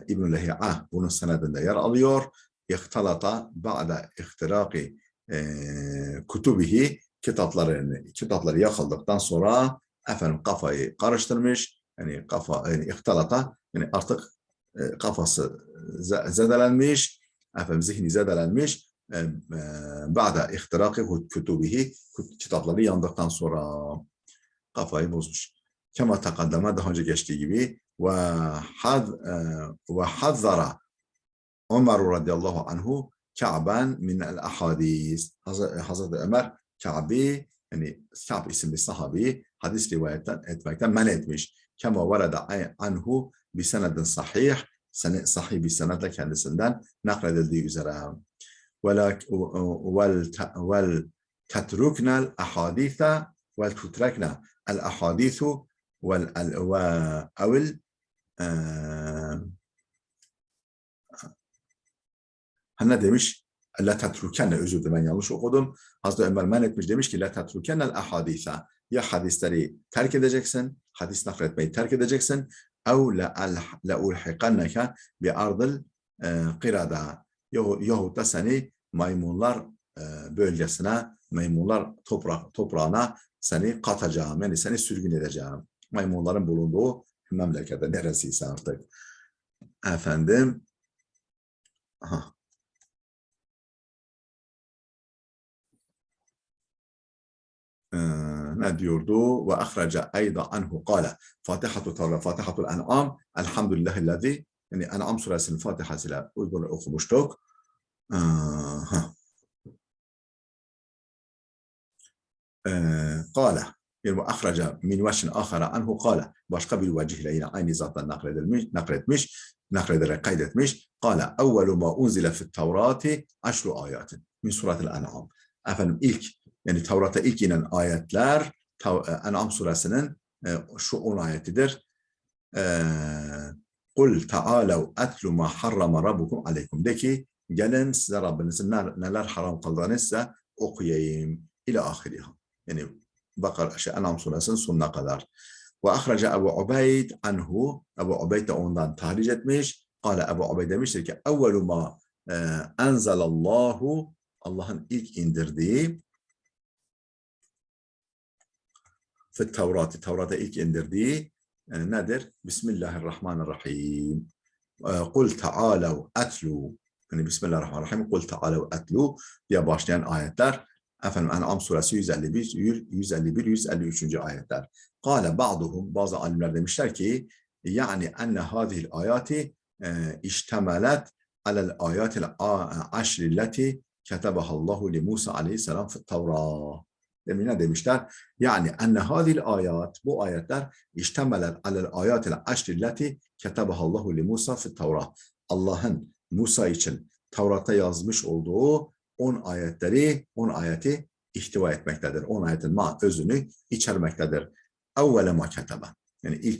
İbn Lehi'a bunun senedinde yer alıyor. İhtalata ba'da ihtiraki kutubihi, kitapları yakıldıktan sonra efendim kafayı karıştırmış. Yani ihtalata yani artık kafası zedelenmiş, efendim zihni zedelenmiş. Ba'da ihtiraki kutubihi, kitapları yandıktan sonra kafayı bozmuş. Kema takaddama, daha önce geçtiği gibi ve hazzara Ömer radıyallahu anhu Ka'ben min el ahadis. Hazreti Ömer Ka'bi, yani Ka'b isimli sahabi hadis rivayetten etmekten men etmiş. Kema verada anhu bi senedin sahih, sahih bir senedle kendisinden nakledildiği üzere. Vel tetruknel ahaditha vel tutrekna el ahadithu أو ne demiş? La tetrukenne, özür dilerim ben yanlış okudum. Hazreti Ömer men etmiş, demiş ki la tetrukennel ahadise, ya hadisleri terk edeceksin, hadis nakletmeyi terk edeceksin, ev la ulhikanneke bi ardıl qirada, yahut da seni maymunlar bölgesine, maymunlar toprağına seni katacağım, yani seni sürgün edeceğim. Maymunların bulunduğu memlekette neresiyse artık. Efendim, aha. Ne diyordu? Ve ahrece eyda anhu kâle Fatihatul En'am elhamdülillahillezî, yani En'am suresinin Fatihasıyla uygun okumuştuk. Kâle, yani ahrece min veşin ahara anhu kâle, başka bir vecihle yine aynı zattan naklederek kaydetmiş. Kâle evvelu ma unzile fit tevrati aşru ayatin min suretil En'am. Efendim yani Tevrat'a ilk inen ayetler En'am suresinin şu 10 ayetidir. Kul ta'alev etlu ma harrama rabbukum aleykum. De ki gelin size Rabbinizin neler haram kıldığınızsa okuyayım. İla ahiriha. Yani En'am suresinin sonuna kadar. Ve ahrece Ebu Ubeyd anhu. Ebu Ubeyd de ondan tahric etmiş. Kale Ebu Ubeyd demiştir ki evvelu ma enzelallahu, Allah'ın ilk indirdiği Tevrat'a ilk indirdiği nedir? Bismillahirrahmanirrahim. Kul ta'alev etlu. Yani Bismillahirrahmanirrahim. Kul ta'alev etlu diye başlayan ayetler. Efendim En'am suresi 153. ayetler. Kale ba'duhum, bazı alimler demişler ki yani enne hadihil ayati iştemelet alel ayatil aşrilleti ketebahallahu li Musa aleyhisselam fit Tevrat. Ne demişler? Yani enne hadil ayat, bu ayetler iştemelet alel ayatil aşrilleti ketebahallahu li Musa fit Tevrat. Allah'ın Musa için Tevrat'ta yazmış olduğu 10 ayeti ihtiva etmektedir. 10 ayetin özünü içermektedir. Evvele ma ketebe. Yani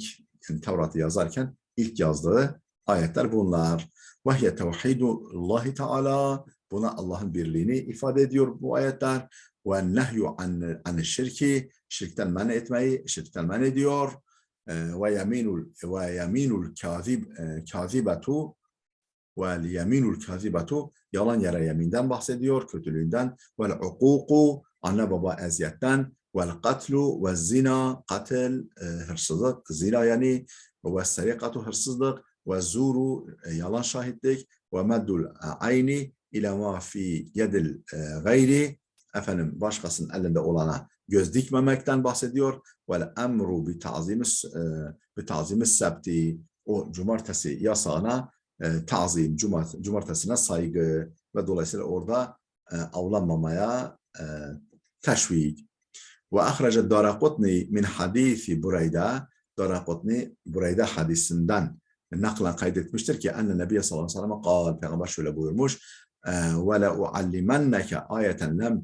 Tevrat'ı yazarken ilk yazdığı ayetler bunlar. Vahye tevhidullahi teala. Buna Allah'ın birliğini ifade ediyor bu ayetler. Ve nehyu an şirki, şirkten men ediyor. Ve yeminul kazibetu ve yeminul kazibetu, yalan yere yeminden bahsediyor, kötülüğünden. Vel ukuku, anne baba eziyetten. Vel katlu ve zina, katil, hırsızlık, zina yani. Ve serikatu, hırsızlık. Ve zuru, yalan şahitlik. Ve meddul ayni ila ma fi yedil gayri, efendim başkasının elinde olana göz dikmemekten bahsediyor. Vel emru bi ta'zimis sebti, o cumartesi yasağına ta'zim, cumartesine saygı ve dolayısıyla orada avlanmamaya teşvik. Ve ahrece Daraqutni min hadisi Bureyde, Daraqutni Bureyde hadisinden naklen kaydetmiştir ki enne Nebiye sallallahu aleyhi ve sellem kal, Peygamber şöyle buyurmuş: ve la uallimenneke ayeten lem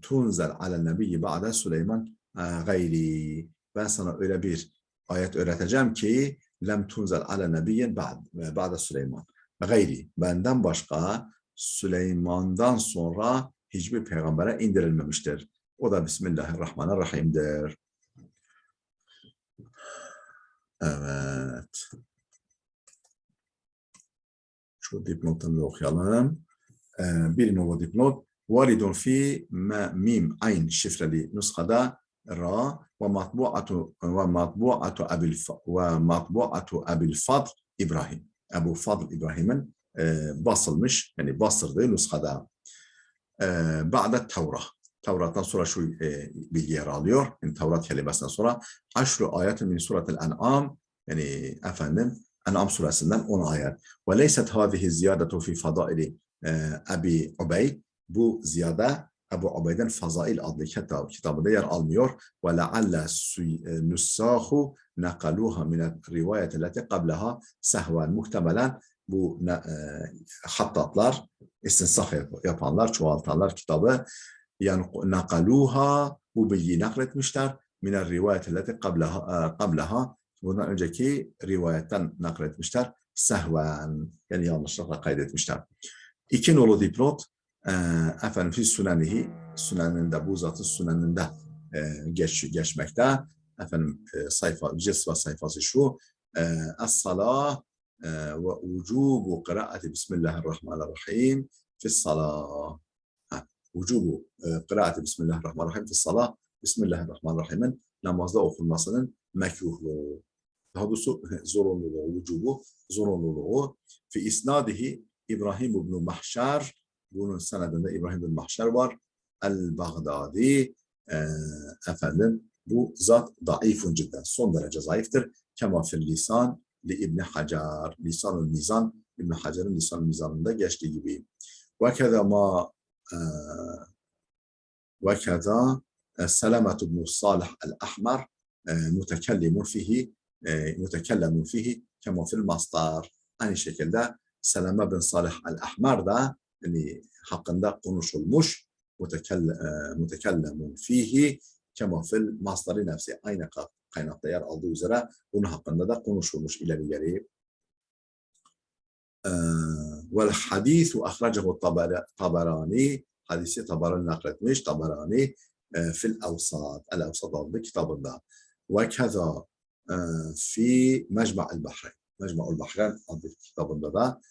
tunzel alel nebiyyi ba'de Süleyman gayri. Ben sana öyle bir ayet öğreteceğim ki lem tunzel alel nebiyyin ba'de Süleyman gayri. Benden başka Süleyman'dan sonra hiçbir peygambere indirilmemiştir. O da Bismillahirrahmanirrahim'dir. Evet. Şu dipnotunu okuyalım. Bir numaralı dipnot. Varidun fi mim ayn şifreli nuskada ra ve matbuatu abil fadl İbrahim. Ebu Fadl İbrahim'in basılmış, yani bastırdığı nuskada. Ba'da Tevrat. Tevrat'tan sonra şu bilgi yer alıyor. Yani Tevrat kelimesinden sonra aşru ayetun min suretil En'am, yani efendim En'am suresinden 10 ayet. Ve leyset hâzihi ziyadetu fi fadaili Ebi Ubeyd. Bu ziyade Ebu Ubeyd'in Fazail adlı kitabında yer almıyor. Ve lealle nussahu nakaluha min rivayeti leti qablaha sehven. Muhtemelen bu hattatlar, istinsaf yapanlar, çoğaltanlar kitabı yani nakaluha, bu bilgiyi nakletmişler. minel rivayet elleti qablaha bundan önceki rivayetten nakletmişler. Sehven yani yanlışlıkla kaydetmişler. İki nolu dipnot efendim fi süneninde bu zatın süneninde geçmekte. Efendim sayfa cesva sayfası şu es-salah ve vücubu kıraati bismillahirrahmanirrahim fi's-salah. Vücubu kıraati bismillahirrahmanirrahim fi's-salah. Bismillahirrahmanirrahim'in namazda okunmasının mekruhluğu. Daha doğrusu zorunluluğu. Fi isnadihi İbrahim ibn Mahşer, bunun senedinde İbrahim ibn Mahşer var. El-Baghdadi, efendim bu zat daifun cidden, son derece zayıftır. Kema fil lisan li İbn Hacer, lisan-ül mizan, İbn Hacer'in lisan-ül mizanında geçtiği gibi. Ve keza Selamet ibn Salih el-Ahmer mütekellemun fihi kema fil mastar. Aynı şekilde Seleme bin Salih el-Ahmer de yani hakkında konuşulmuş mütekellemun fihi kema fil mastarı nefsi. Aynı kaynakta yer aldığı üzere bunun hakkında da konuşulmuş ileri geri. Vel hadisu ahracehu Taberani, hadisi Taberani nakletmiş, Taberani fil Evsat, el-Evsat adlı kitabında. Ve keza fi Mecma'ul Bahreyn, Mecma'ul Bahreyn adlı kitabında da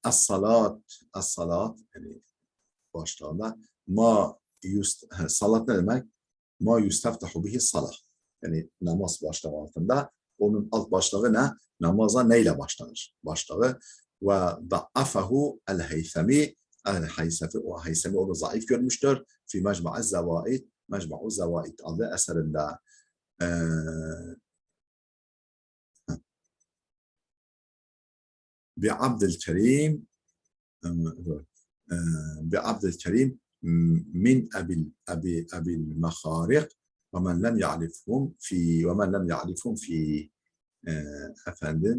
as-salat yani başlığında salat ne demek? Ma yustaftahu bihi salah. Yani namaz başlığı altında onun alt başlığı ne? Namaza neyle başlanır? Başlığı ve da'afahu el-Heysemi, el-Heysemi onu zayıf görmüştür. Fi Mecma'uz Zavaid, Mecma'uz Zavaid adlı eserinde. بعبد الكريم من أبي المخارق ومن لم يعرفهم في efendim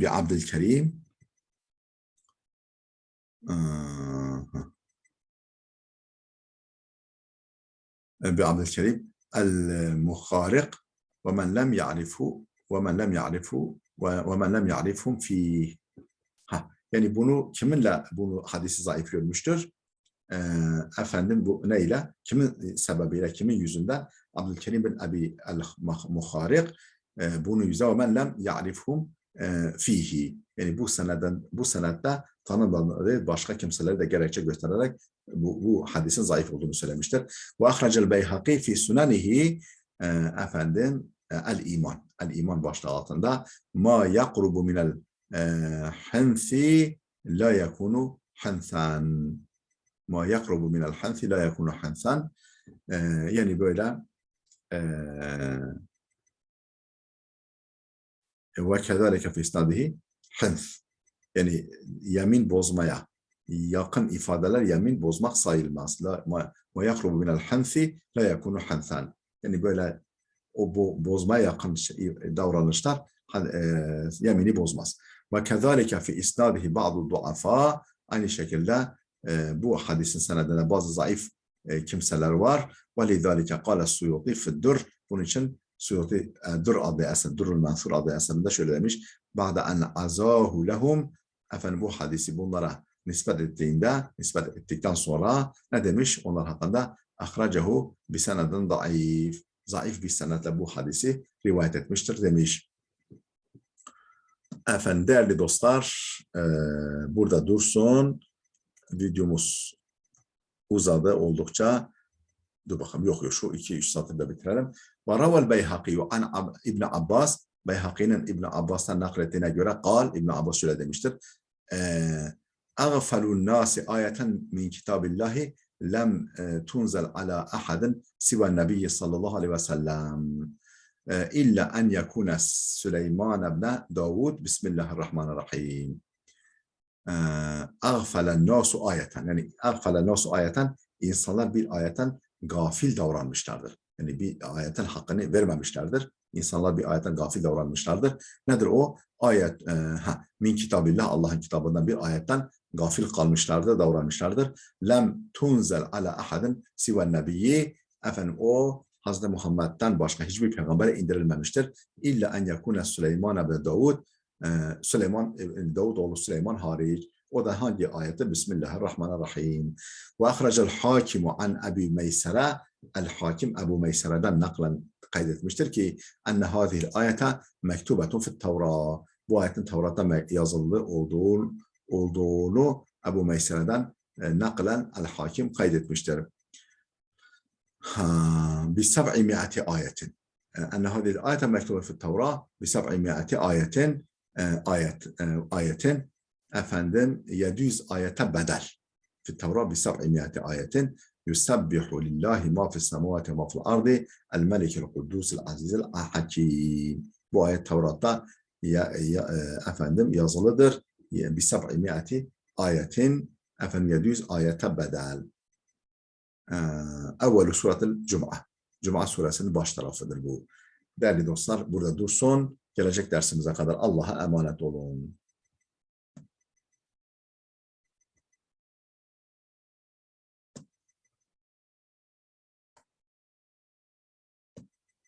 بعبد الكريم بعبد الكريم المخارق ومن لم يعرفهم في yani bunu hadisi zayıf görmüştür. Efendim bu neyle? Kimin sebebiyle, kimin yüzünden? Abdülkerim bin Abi el-Muharik bunun yüzünden وَمَنْ لَمْ يَعْرِفْهُمْ fihi. Yani bu senette tanımadığı başka kimseleri de gerekçe göstererek bu hadisin zayıf olduğunu söylemiştir. Ve ahracel Beyhaki fi sunanihi efendim el-iman başlığı altında ma yaqrubu minel hansi la yakunu hansan. Ma yakrubu minel hansi la yakunu hansan. Yani böyle ve kezalike fi isnadihi hins. Yani yemin bozmaya yakın ifadeler yemin bozmak sayılmaz. Ma yakrubu minel hansi la yakunu hansan. Yani böyle o bozmaya yakın davranışlar yemini bozmaz. Ve kezalike fi isnadihi ba'du duafa. Aynı şekilde bu hadisin senedinde bazı zayıf kimseler var. وَلِذَٰلِكَ قَالَ السُّيُوطِي فِي الدُّرْ. Bunun için Suyuti Durrul Mansur adlı eserinde şöyle demiş. بَعْدَ أَنْ عَزَاهُ لَهُمْ. Efendim bu hadisi bunlara nispet ettikten sonra ne demiş? Onlar hakkında اَخْرَجَهُ بِسَنَدٍ ضَعِيفٍ. Zayıf bir senetle bu hadisi rivayet etmiştir demiş. Efendim değerli dostlar burada dursun. Videomuz uzadı oldukça. Dur bakalım yok şu 2-3 satırda bitirelim. Ve ravel Beyhaki an İbn Abbas, Beyhaki'nin İbn Abbas'tan naklettiğine göre İbn Abbas şöyle demiştir. Ağfalun nasi ayeten min kitabillahi lem tunzel ala ahadin siva nebiyyi sallallahu aleyhi ve sellem illa en yekune Süleyman ibn Davud bismillahirrahmanirrahim. Ağfalen nasu ayeten, yani ağfalen nasu ayeten, insanlar bir ayetten gafil davranmışlardır. Yani bir ayetin hakkını vermemişlerdir. İnsanlar bir ayetten gafil davranmışlardır. Nedir o? Ayet, min kitabillah, Allah'ın kitabından bir ayetten gafil kalmışlardır, davranmışlardır. Lem tunzel ala ahadin siven nebiyyi. Efendim o Hazreti Muhammed'den başka hiçbir peygambere indirilmemiştir. İlla en yakune Süleyman ve Davud. Davudoğlu Süleyman hariç. O da hangi ayette? Bismillahirrahmanirrahim. Ve ahrecel hakimu an Ebi Meysere. El-Hakim Ebu Meysere'den naklen kaydetmiştir ki enne hâzihil ayete mektubetun fit Tevra. Bu ayetin Tevrat'ta yazılı olduğunu Ebu Meysere'den naklen El-Hakim kaydetmiştir. بسبعمائة آية أن هذه الآية مكتوبة في التوراة بسبعمائة آية efendim 700 ayete bedel في التوراة بسبعمائة آية يسبح لله ما في السماوات وما في الأرض الملك القدوس العزيز الحكيم. Bu ayet Tevrat'ta efendim yazılıdır. بسبعمائة آية efendim 700 ayete bedel. Evvelu suretil Cuma. Cuma suresinin baş tarafıdır bu. Değerli dostlar burada dursun. Gelecek dersimize kadar Allah'a emanet olun.